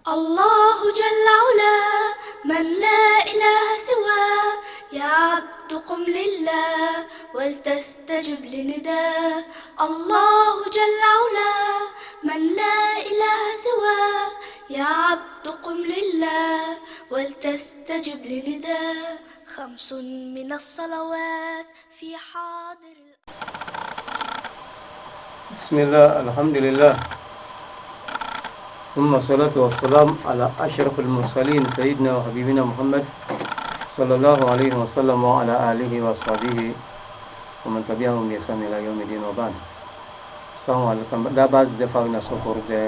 الله جل علا من لا إله سواه، يا عبد قم لله ولتستجب لنداه. الله جل علا من لا إله سواه، يا عبد قم لله ولتستجب لنداه. 5 من الصلوات في حاضر. بسم الله الحمد لله ثم الصلاة والسلام على أشرف المرسلين سيدنا وحبيبنا محمد صلى الله عليه وسلم وعلى آله وصحبه ومن تبعهم بإحسان إلى يوم الدين وبعد. السلام عليكم. دا بعض دفع نسوكور ده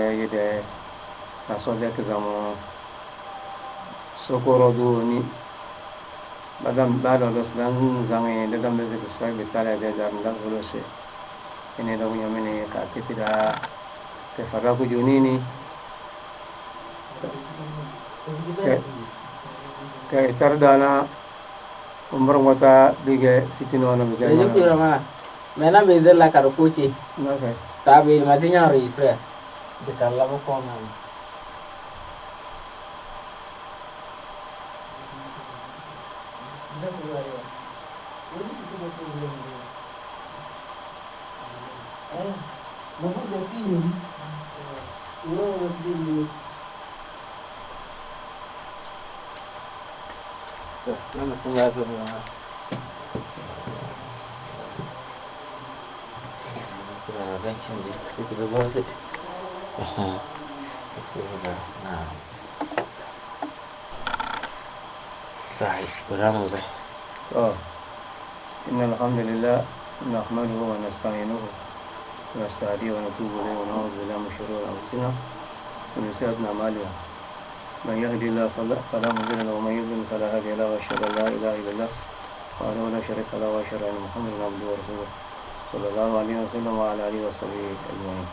نسوكور كزامو سوكور دوني بدم بعد الأسلام زماني دم بزيد السوي بتاعي ده دار ندم فلوسي ini dah punya mana kaki tidak kefadah kuju ni ke terdana umur mata tiga fitino na bicara. Jadi kira mana? Mana beda lah kalau kuci. Okay. Tapi mati nyari itu ya. Dekat lah bukan. Nama tengah tu memang. Kita dah cincin, kita buat sih. Nah, sahih, berapa sih? إن الحمد لله نحمده ونستعينه ونستهديه ونتوب إليه ونعوذ بالله من شرور أنفسنا ومن سيئات أعمالنا. من يهدي الله فلا مضل له ومن يضلل فلا هادي له وأشهد أن لا إله إلا الله وحده لا شريك له وأشهد أن محمدا عبده ورسوله صلى الله عليه وسلم وعلى آله وصحبه أجمعين.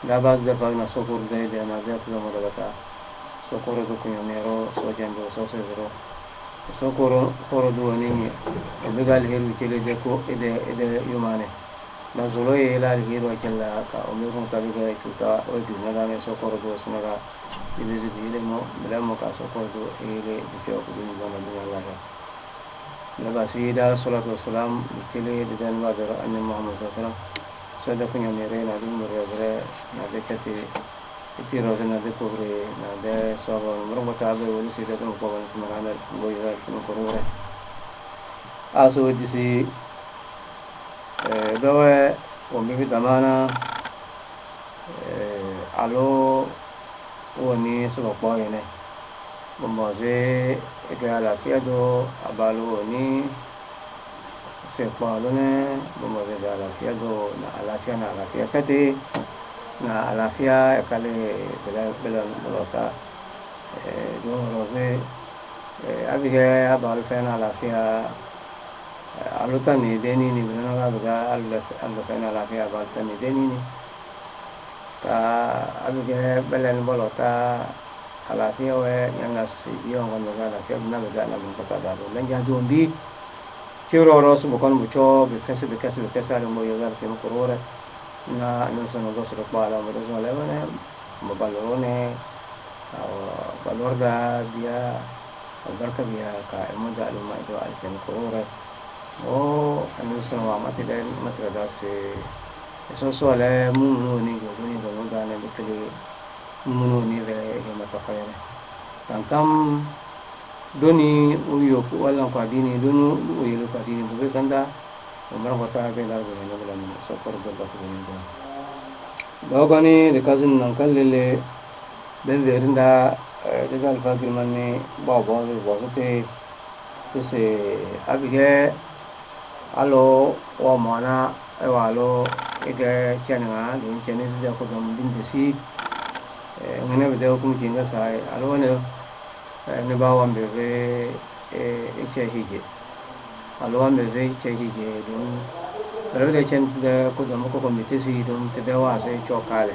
لا بعد دفع نسوكر زي ده ناديات لما دبتا سوكر دكتور يميرو سوجن دو سوسيرو سوكر دو نيني بقال هيرو كيلي دكو إذا يومانه نزلوا إلى الهيرو كلا كأميرهم كبيرة كتا ودي نعمة سوكر دو سنغا إذا إلمو بلامو كسوكر دو إلى بكيو كدين بنا بنا الله. لبا سيدا صلاة والسلام كيلي دجان بادر أن محمد صلى الله عليه وسلم صدقني أميرين عليهم مريضة نادكتي كثير من نادكوري ناد صابون مرمى تعبر ولسيدة مقابل كمرانا بويرات كمكروره أسود دي دواء ومبي دمانا ألو وني سبقوا هنا بمبازي إكالا فيدو أبالو وني سبقوا لنا بمبازي دالا فيدو على فيا كتي na alafia kale bela lota do roze abige abal fena alafia aluta ni deni ni bela ga alga fena alafia abal ni deni ni ta abige bela bolota alafia we yanga si yo ngon ga alafia na ga na mun ka da do lanja jondi chiro rosu bokon bucho be kase lo mo yo ga ke mo korore na sono dos rupala mo dos malevane mo balone balorga dia albarka dia ka mo ga luma ito ay ken korore o sono amati den matrada se so le munu ni go ni go ga ne bitli munu ni re ke mata khayre tankam doni uyo ko wala ko dini donu uyo ko dini bu kanda umar kota ke la go ne bulan sokor do ba ko ni do dogani de kazin nan kallele den de rinda de gal fakir manni ba te se abige alo o mana e walo ege changa dun chene de ko dum din de si ngene be de ko jinga sai alo ne ne ba wan be e che hije alwan da zai ce hije don rabe can da ko da muko komite si don te da wa sai chokale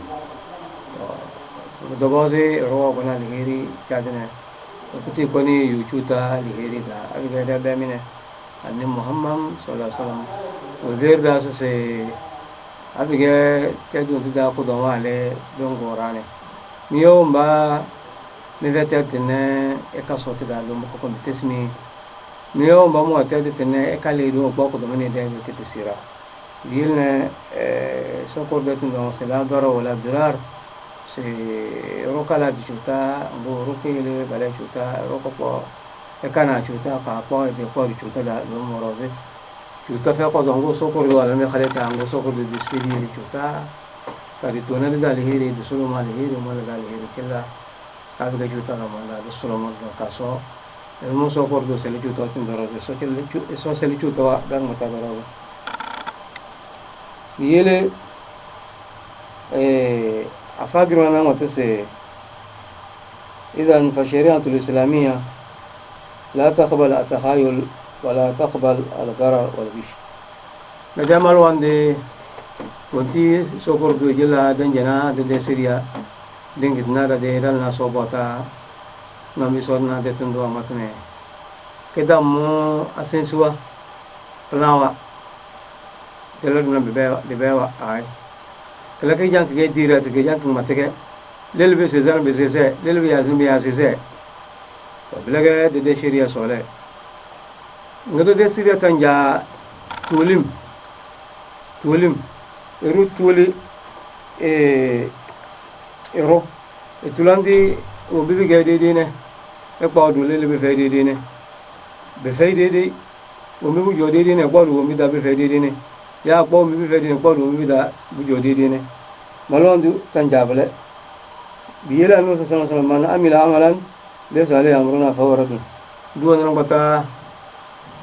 to do boze ro bana ligeri kadene kuti koni yuchuta ligeri da abi da da mine anni muhammad sallallahu alaihi wasallam o der da se abi ge ke do da ko do wale don gorane miyo mba mi vete tene e ka so te da lo mo ko tesmi mi yo mo mo te tene e ka le do bo ko do ne de ke te sira yilne so ko de tun se la dara wala dirar se roka la di chuta bo roke le bale chuta roko po e kana chuta ka po e ko di chuta da lo mo roze chuta fe ko zongo so ko do ala me khale ta ngo so ko di spidi di chuta ka di tona da le hiri di solo ma le hiri mo la le hiri kella ka ga chuta na mo la solo mo ka so e mo so ko do se le chuta tin do roze so che le so se le chuta wa dan mo ta do roze yele أفاجر أنا متسي إذا فالشريعة الإسلامية لا تقبل التخيل ولا تقبل الغرر والغش نجمل وندي ونتي سوكر بيجلا دنجنا دي سوريا دنجتنا دي رلنا صوباتا نامي صورنا دي تندوا متنه كده مو أسنسوا فلاوا تلقنا ببيوا آي kala ke jank ke dira ke jank mateke lelbe se zan be se lelbe ya zin be ya se to blaga de sharia sole ngodo de sharia tanja tulim eru tuli ero tulandi o bibi ga de ne e pa do lelbe fe de ne be fe de o mi bu jo de ne pa do mi da be fe de ne ya po mi be de po do mi da bu jo de ne malondu tanjabale biyela no sallallahu alaihi wasallam man amila amalan laysa alayhi amruna fa huwa radd duwan no bata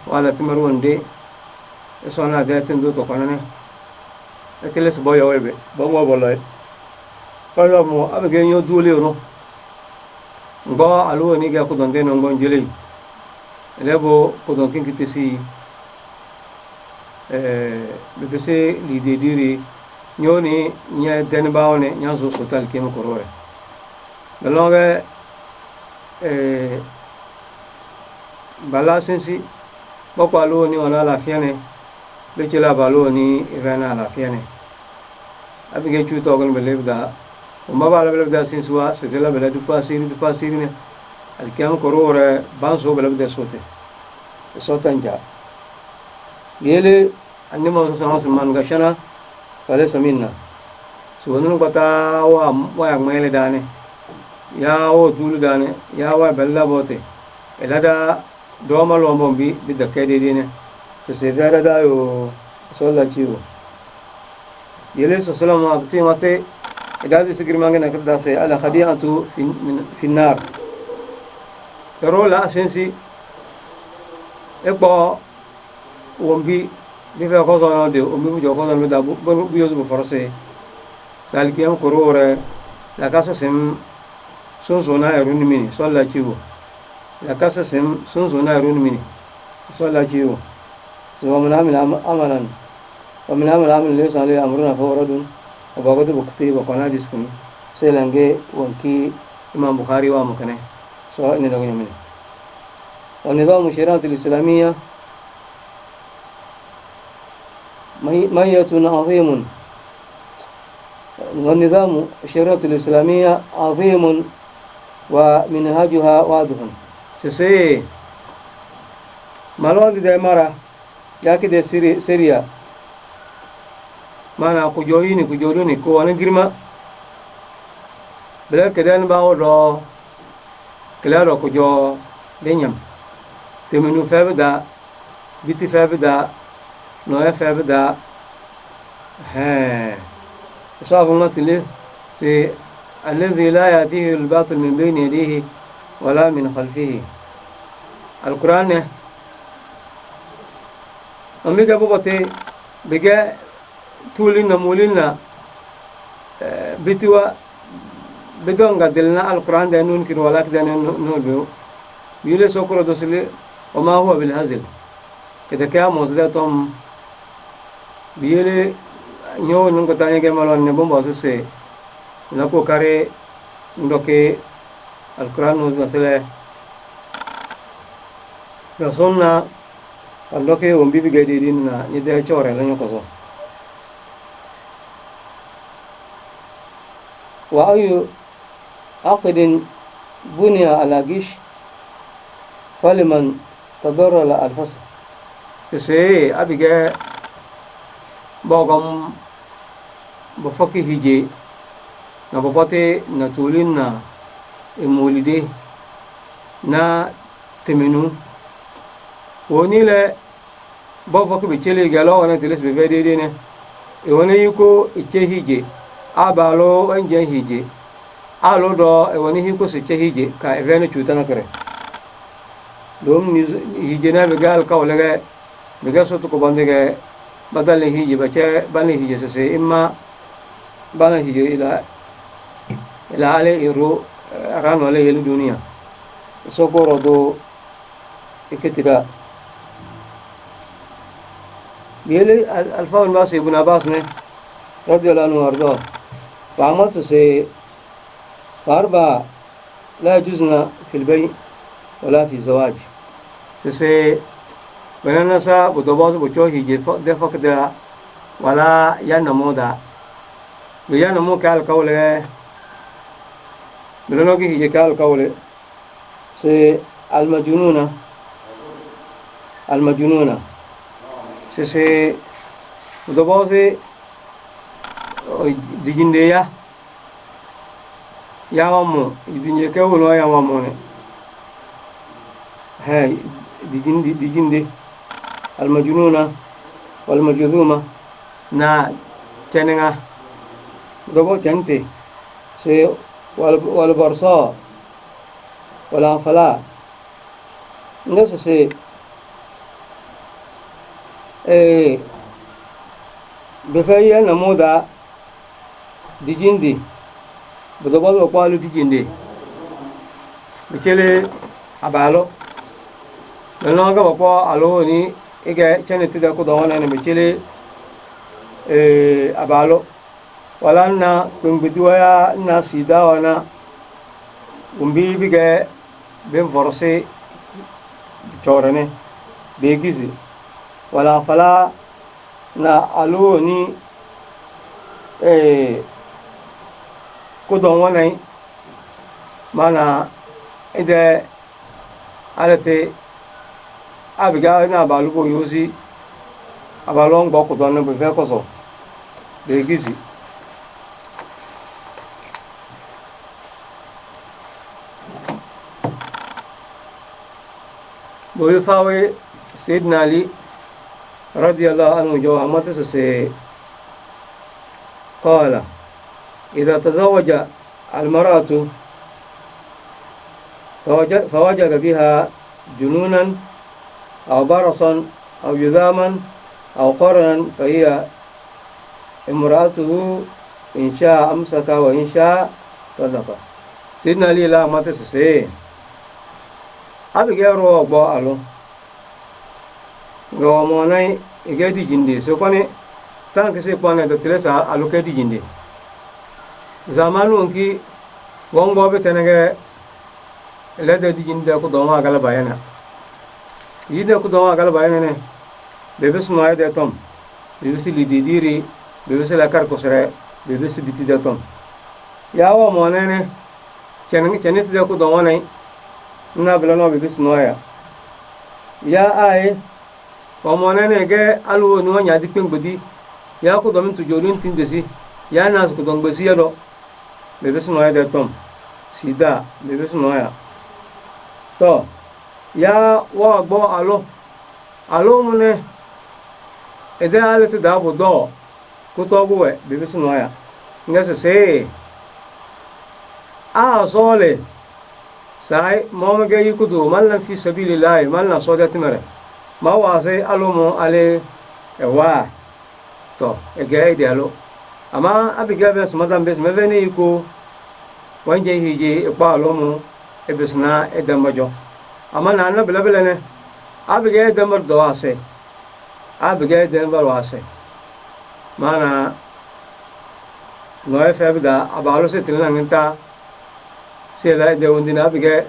wala timar wonde sona de tendo to kanane ekeles boyo webe bo mo boloy pala mo abege nyo dule no ngo alu ni ga ko donde no ngon jeli lebo ko don kin kitesi bese li de diri nyoni nya den baone nya so sotal kem korore dalonge bala sensi boko alu ni ona la fiane be chela balu ni irana la fiane abige chu to gon belebda o mabala belebda sinswa se dela bela du fasiri ne al kem korore banso belebda sote sotanja yele animo so man gashana kale samina suwanu bata wa ya mele dane ya o dulu dane ya wa bella bote elada do malo bombi bi da kede dine se vera da yo solla chiwo yele so salama abti mate idadi sigir mangena kada se ala khadiatu fi nar rola sensi epo wombi di fa ko so de o mi jo ko so da bu yo bu forse sal ki am korore la casa sem son zona erun mini so la chiwo la casa sem son zona erun mini so la chiwo so amna amalan wa min amal le sale amruna fa waradun wa bagadu bukti wa kana diskum selange wonki imam bukhari wa mukane so ni do nyamini wa nizam shari'at al-islamiyya مية عظيم والنظام الشريعة الإسلامية عظيم ومنهاجها واضح سي مالون دي مرة ياكي دي سيريا مانا كجوريني كوانا جرما بلا كدان باو رو كلارو كجو دينيم تمنو فابدا بيتي فابدا no fabda صاف الله سي الذي لا يأتيه الباطل من بين يديه ولا من خلفه القرآن أمي جابوا بتي بجا تولينا مولينا بتوا بدون قدلنا القرآن ده ننكر ولا كده نقول بيقول سكر دوسلي وما هو بالهزل كده كام مصدرهم biyele nyo nun ko tanya ke malon ne bomba se na ko kare ndoke alquran no masale rasonna ndoke on bibi gadi din na ni de chore la nyoko wa ayu aqdin بني على غش فلمن تضرر الفصل سي أبيجا بوغم بفكي هيجي نبوباتي نتولين نا المولدي نا تمنو ونيلا بفكي بيشيلي جالو وانا تلس بفيدي دينه iwani yuko iche hije abalo anje hije alo do iwani hiko se che hije ka evene chutana kare dom ni hije na begal ka olega bega soto ko bandege badal hije bache bani hije se imma bana hije ila ale iru ran wala yelu dunia so ko rodo iketida يلي الفاول ماسي ابن عباس ने رضي الله عنه وارضاه فعمل سي فأربع لا يجوزنا في البيع ولا في الزواج سي بنانا سا بدوباز بچو هيجي دفق دا ولا ينمو دا ينمو كال قولة بلنو كي هيجي كال قولة سي المجنونة se dopo se diginde ya wamo diginde ke wono ya wamo ne hay diginde al majnuna wal majnuma na tenenga dopo tente se wal barsa wala fala nasa se befaya namoda dijindi budobalo kwalu dijindi bikele abalo nanga bako alo ni ige chane tida ko dawana ne bikele abalo wala na kumbiduwa na sidawana umbi bige ben forse chorane begizi wala fala na alo ni ko don wonai mana ide alate abiga na balugo yosi abalong bo ko don be fe ko so de gizi boy fawe Sayyidina Ali رضي الله عنه جو أمته سي قال إذا تزوج المرأة فوجد بها جنونا أو برصا أو جذاما أو قرنا فهي امرأته إن شاء أمسك وإن شاء طلق سيدنا علي لا أمته سي أبي جارو أبو ألو gawamonai igedi jinde so kone tan kese kone do tilesa alukedi jinde zamanu ki wongo be tenege lede di jinde ko do ma gala bayana yide ko do ma gala bayana ne bebes no ayde tom bebes li didiri bebes la kar ko sere bebes biti de tom yawo monene chenit de ko do wonai na belano bebes no ya ai wamonene ge alwo no nya di pengbodi ya ko do min tu jolun tindesi ya nas ko don gbesi yado bebes no ya de tom sida bebes no ya to ya wa gbo alo mune ede ale te da bodo ko to gwe bebes no ya ngase se sole sai mom ge yikudu man fi sabilillah man la sodati mare ma wa sai alomo ale ewa to ege ide alo ama abiga be sumadan be meveni ko wanje hije pa alomo ebesna edamajo ama na na bela ne abiga edamar do ase abiga edamar wase mana no efebda abalo se tilanenta se la de undina abiga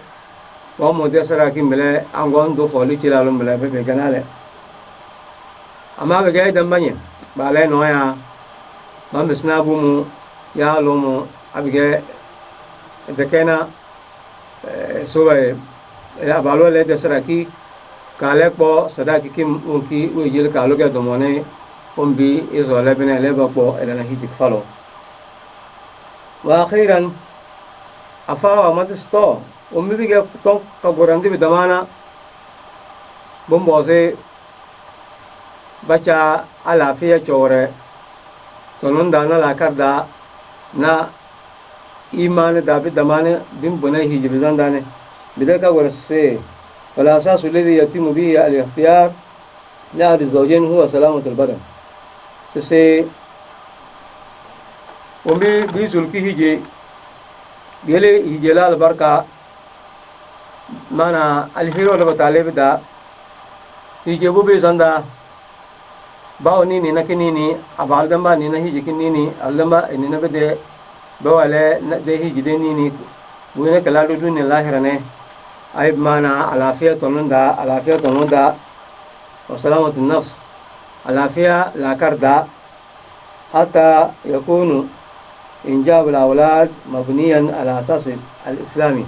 wa mo de sara ki mele angon do foli ci la lo mele be ganale ama be gay dam banye ba le no ya ma misna bu mu ya lo mo abige de kena soba ya balo le de saraki kale po sadaki kim unki wejil kalo ke domone umbi izo le bene le po elana hiji falo wa akhiran afawa madisto umbi bi ke to ka gorandi bi damana bomboze bacha alafiya chore tonon dana la karda na iman da bi damane bin buna hiji bi zandane bidaka warse wala asasu alladhi yatimu bihi al-ikhtiyar لأحد الزوجين هو سلامة البدن تسي ومي بيسول كي هيجي يلي هيجي لا البركة مانا الهيرو لبتالي بدا هيجي بو بيزاندا باو نيني نكنيني أبال دمبا نينا هيجي كنيني ألما إنينا بدي بوالي دي هيجي دي نيني وينا كلالو دوني لاهراني أيب مانا العافية تنوندا العافية تنوندا وسلامة النفس العافية لا كردا حتى يكون إنجاب الأولاد مبنيا على أساس الإسلامي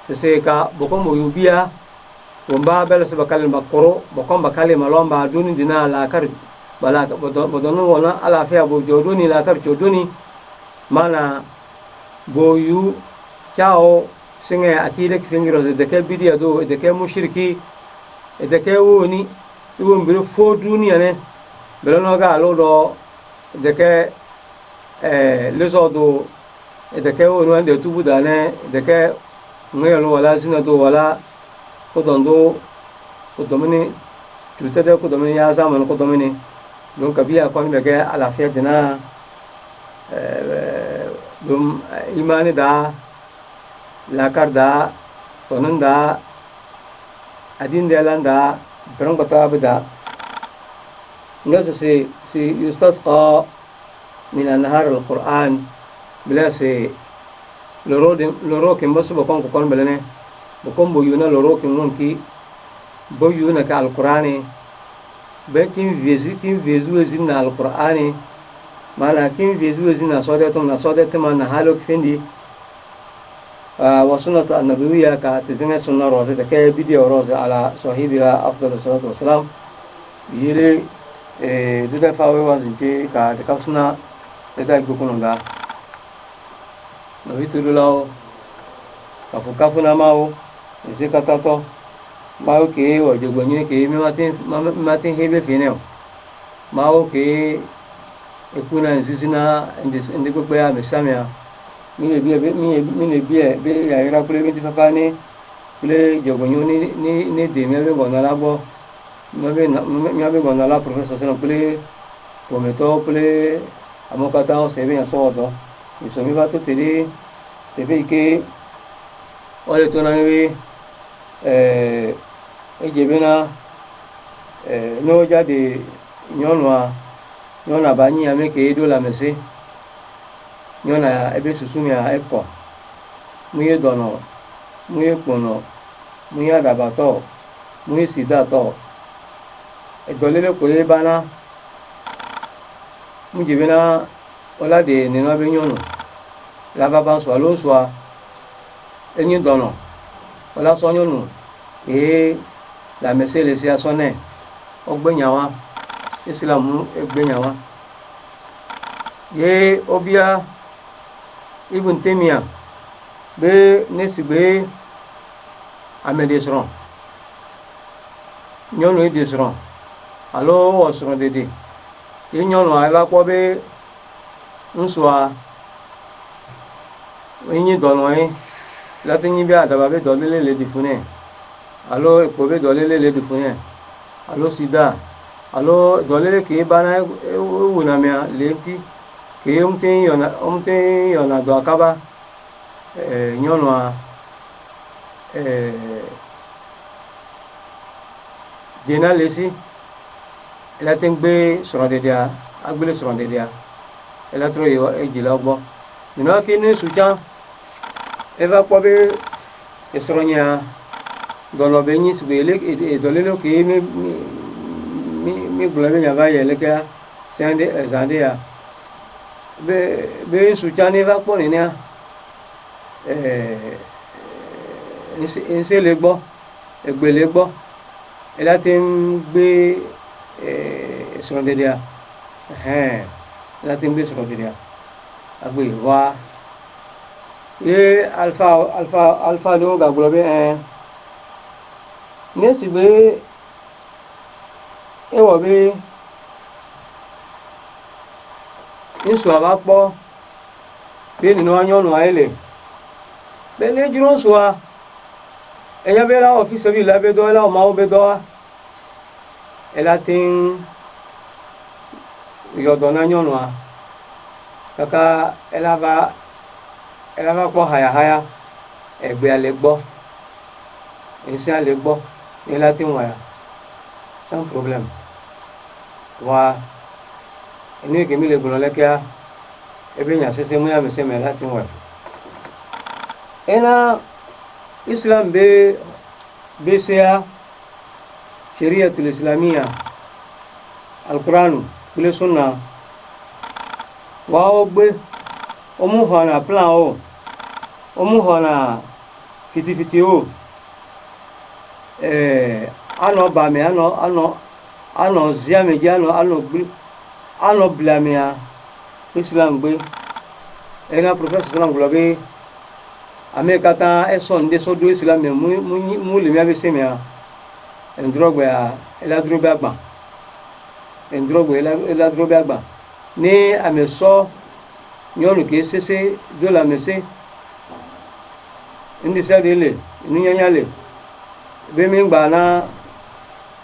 تسيكا بكم ويوبيا ومبا بلس بكلم بقرو بكم بكلم لهم بعدوني دينا لا كرد بلا بدونو ولا العافية بوجودوني لا كرد جودوني مانا بويو تاو سنة أكيدك فينجروز دكة بديا دو دكة مشركي دكة وني iwon bere fo duniya ne bere no ga lo do de ke le so do de ke o no de tubu da ne de ke ngelo wala sina do wala ko dondo ko domini tuta de ko domini ya zaman ko domini don kabiya ko me ke ala fiya dina dum imani da la karda tonunda adin de landa برون بتاع بدا الناس سي يستسقى من النهار القرآن بلا سي لروكن بس بكون بلنه بكون بيونا لروكن مونكي بيونا كالقرآن بكين فيزو زينا القرآن ما لكن فيزو زينا صادتهم ما نحالك فيندي وسنة النبوية كاتزنا سنة روزة كي فيديو روزة على صاحبها أفضل الصلاة والسلام يلي دودا فاوي وانزنتي كاتكافسنا لدا يبقون دا نبي تلولاو كافونا ماو يسي كاتاتو ماو كي وجوغوني كي مماتين هيبه فينيو ماو كي يكونا نسيسنا اندي كوكبيا مساميا mine bie be ya ira kule binti papa ni kule jogonyo ni de me be gonala bo me be gonala professeur seno kule pometo kule amokata o sebe ya sodo iso mi ba to tedi tebe ke ole to na mi ejebena no jade nyonwa ba nyi ame ke do la mese nyona ebe susumia eko muye dono muye kono muye adabato muye sidato edolele ko bana mujibena ola de nino be nyono la baba so lo so enyi dono ola so nyonu la mesele si asone ogbenyawa islam egbenyawa ye obia Ibn Taymiyyah be nesigbe amedesron nyonu edesron alo osron dede nyonu ala ko be nswa yin dono lati yin bi adaba be dolele le difune alo ko be dolele le difune alo sida alo dolele ke bana wona me lefti ke umte yona do akaba nyonwa dena lesi la tengbe sorondedia agbele sorondedia ela tro yo ejila ogbo nino ke ni sujan eva pobe esronya dolo benyi sbele e dolelo ke mi blame nya va yele ka sende zandia be suchani va ponenia ẹsẹ̀ lè gbọ́ ẹgbẹ́ lè gbọ́ ẹ láti ń gbé sọ̀rọ̀ dédé à ẹ láti ń gbé sọ̀rọ̀ dédé à àgbè wá yé alfa ló ń gbàgbọ́ bí ẹ ní èsì gbé ẹ wọ̀ bí nsọ àbá kpọ́ bí nínú anyọ́nù ayẹlẹ̀ bẹ́ẹ̀ ní dúró sọ wa ẹ̀yà bẹ́ẹ̀ láwọ̀ fi sẹ́bi ìlà bẹ́ẹ̀ dọ́ ẹ̀ láwọ̀ máa wọ́ bẹ́ẹ̀ dọ́ wa ẹ̀ la ti ń yọ̀dọ̀ ní anyọ́nù wa kàkà ẹ̀ la bá kpọ́ hayahaya ẹ̀gbẹ́ alẹ́ gbọ́ ẹ̀sẹ̀ alẹ́ gbọ́ ẹ̀ la ti ń wà ya sans problème wa ini kemi le gbɔnɔ lɛ kia ebe nya sese mu ya mi se mɛ lati wɛ ena islam be seya shariatul islamiyya alquranu kule sunna wa o gbe o mu hɔna plan o mu hɔna fitifiti o anɔ bami anɔ ziameji anɔ gbe ano blamia islam gbe ena professor islam globe america ta eson de so do islam mu le mi abi semia endrogbe ela drobe agba endrogbe ela drobe agba ni ameso nyonu ke sese do la mese ndi se de le ni nyanya le be mi gba na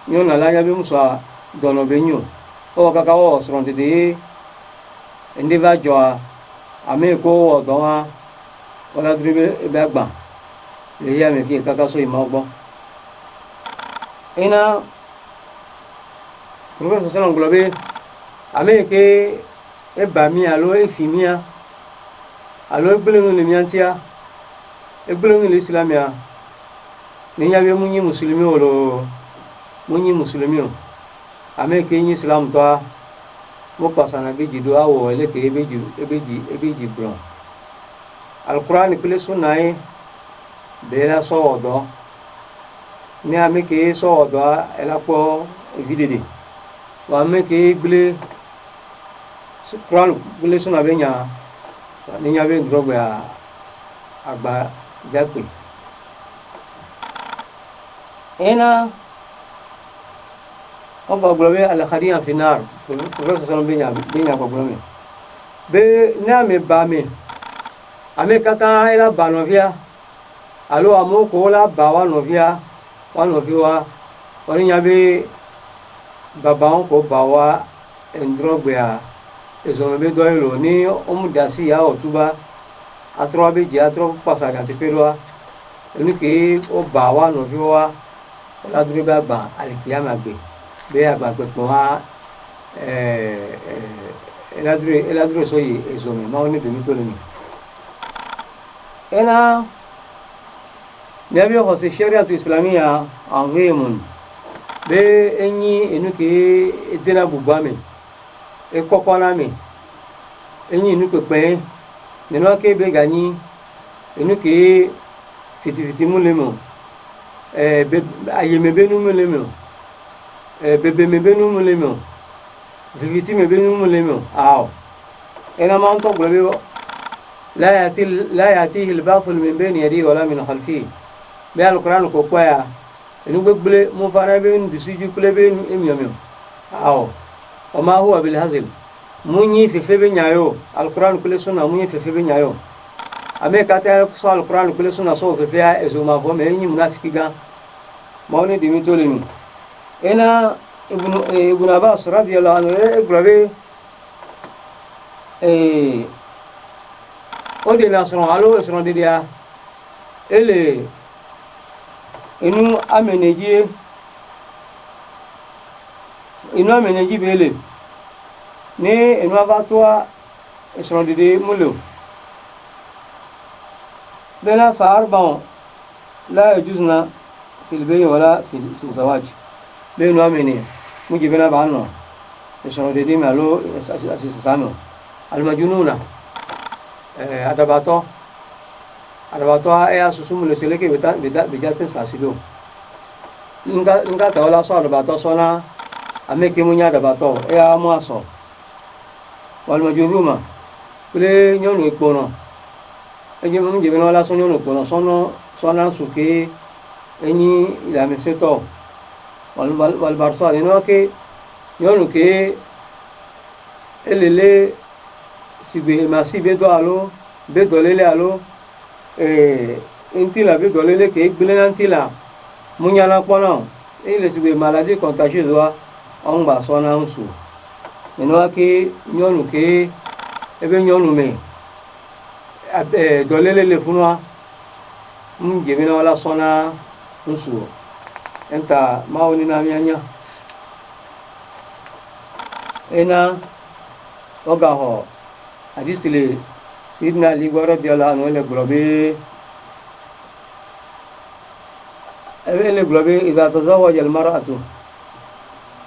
nyonu la nya be muso dono be nyu o kaka o sɔrɔ dede ndi va jɔ ame ko o dɔn wa wala duru bɛ gba le ya me fi kaka so ima gbɔ ina professeur sɔlɔ ŋgɔlɔ be ame ke e ba mi alo e fi mi ya alo egbele nu le mi tia egbele nu le islamia ni ya be mu nyi muslimi o mu nyi muslimi o ame ke nyi islam toa mo pasana beji do awo ele ke ebeji bron alquran kule sunai bela so odo ni ame ke so odo ela po videde wa ame ke gbele alquran kule sunna benya ni nya be drogbe agba jakpe ena ọba gbọlọbẹ alakadiya finar professor sọlọ bẹnya gbọlọbẹ bẹ ní àmì bá mi àmì kata ẹlà bà nọfíà alo àmọkò la bà wà nọfíà wà nọfí wa wọn ní yàbẹ bàbá wọn kò bà wà ẹnudọgbẹà ẹsọmọ bẹ dọ ìlò ní ọmọdásí yà ọtúbà atọrọ bẹ jẹ atọrọ pàṣẹ àti pẹlú wa ẹni kì í ó bà wà nọfí wa ọlọdúnrún bẹ gbà àlìkìyàmà gbé be agbagbe ko ha eladure so yi ezomi ma oni be mi to ni ena nabi ko se shariatu islamiyya azimun be enyi enuke edena bubame e kokona mi enyi enuke pe neno ke be gani enuke fitifiti mulemo be ayeme be nu mulemo bebe mebe nu mulemo viviti mebe nu mulemo aw ena ma onto globe la yatihi al-batil min bayni yadihi wala min khalfihi be al-quran ko kwaya enu gbegbele mo fara be nu disiju kule be nu emiyomi aw o ma huwa bil hazil munyi fefe be nyayo al-quran kule sunna munyi fefe be nyayo ame kata so al-quran kule sunna so fefe ya ezuma fo me nyi munafiki ga mawni dimi tolemi ena ibn Abbas radiyallahu anhu globe o de la son alo son de dia ele inu ameneji bele ni inu abatwa son de mulo bela farban la yajuzna fil bay wala fil zawaj benu amene mujibena bano sono de malo asisano al majununa adabato adabato ya susumu le sele ke beta sasilo nga ta wala so adabato so na ameke munya adabato ya mu aso wal majuruma le nyonu ikpono eje mu je beno la so nyonu ikpono so na suke eni ila meseto wal barso eno ke nyonu ke elele sibe masibe do alo be dolele alo intila be dolele ke gbele antila munyala pono ile sibe maladie contagieuse wa on ba so na nsu eno ke nyonu ke ebe nyonu me dolele le funwa mjebe na wala so na nsu enta maoni na mianya ena ogaho hadithile sidna ali radiyallahu anhu le globe idha tazawaja almar'atu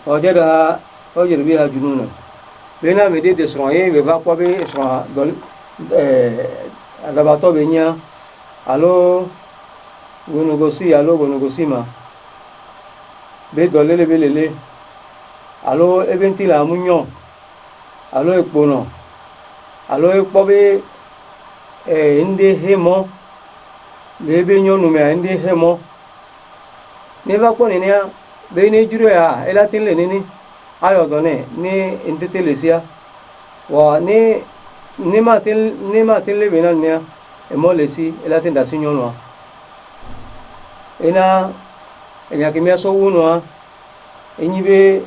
wajadaha wajad biha jununa bena mede de soye be va ko be so dol adabato benya alo gonogosi ma be dolele belele alo ebenti la munyo alo ekpono alo ekpobe inde hemo lebe nyonu me inde hemo ne va ko ne ya be ne juro ya elatin le ni ayo done ni intelesia wa ni matin le bena ne emo lesi elatin da sinyono ena enya kimia so wuno enyibe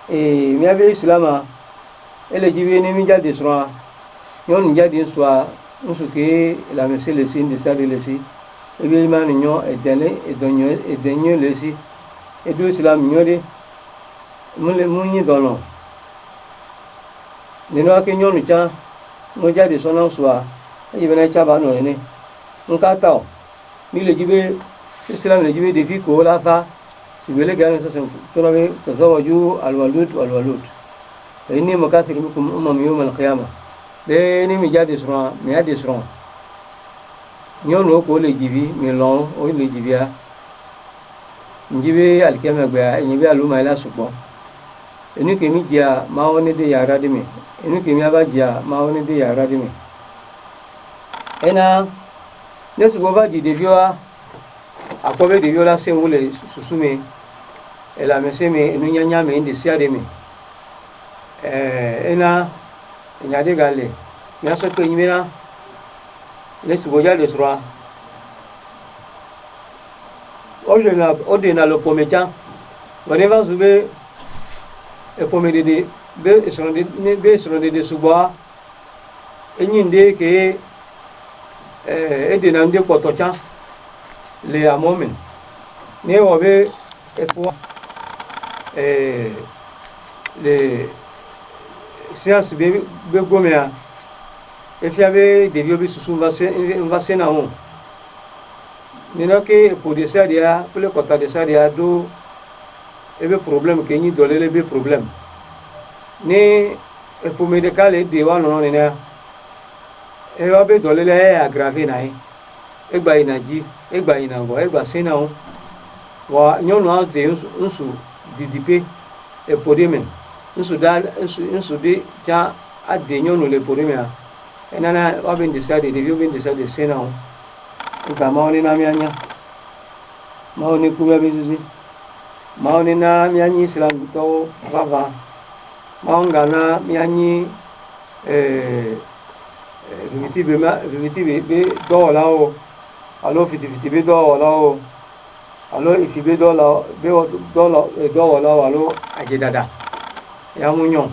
miabe islama ele jibe ni mi jade sura yon jade sura nsuke la mesele sin de sale lesi ebe mani nyo edenyo lesi edo islam nyode munyi dono nino ake nyonu cha mo jade sona sura yibe na cha ba no ni nka taw mi le jibe islam le jibe de fi ko la fa sibele gane sasa tunabe tazawaju alwalud inni makathir bikum yawm alqiyamah be ni mi jade sura mi ade sura nyono ko le jibi mi lon o le jibia njibe alkiyama gba njibe aluma ila supo eni ke mi jia ma oni de yara de mi eni ke mi aba jia ma oni de yara de mi ena nesu go ba ji de vioa akobe de viola se wole susume ela meseme enu nyanya me indi siade mi ena nyade gale nyaso ko nyimena nesu go jale sura odena lo pomecha whenever zube e pomede be esronde de suba enyinde ke edena nde potocha le amomen ne obe epo le science be gomea efiabe devio bi susu va se na on nino ke pour de sadia pour le kota de sadia do ebe problème ke ni dolele be problème ne epo medical de wa no ne na e wa be dolele aggravé na egba inaji egba inango egba sena on wa nyonu a de nsu didipe e podimen nsu de ja ade nyonu le podimia enana wa ben decide de ben decide sena on nka maoni na mianya maoni kuba bizizi maoni na mianyi islam to baba maonga na mianyi vimiti be do lao alo fiti be do lao alo ifi be do lao be do lao alo ajedada ya munyo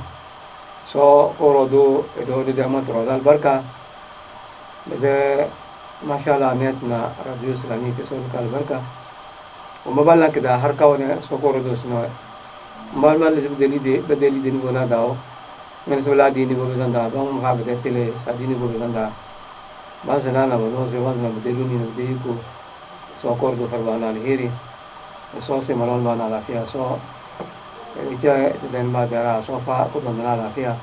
so orodo edo de amatro dal barka de mashallah netna radio islami ke son kal barka o maballa ke da har kawne so orodo sno mal mal bedeli de ni bona dao men so la dini bo zanda don ha be tele sa dini bo zanda ma sana na bo se wazna bedelu ni de ko so orodo farbana alheri so se malon bana la fia so ija den ba dara so fa ko bana la fia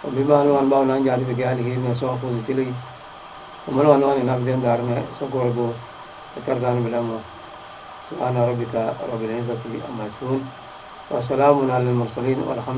o bimano an ba nan jali be gali ni so ko zitili ومن وانا نقدر دارنا سكورغو تردان بلامو سبحان ربك رب العزة عما يصفون وسلام على المرسلين والحمد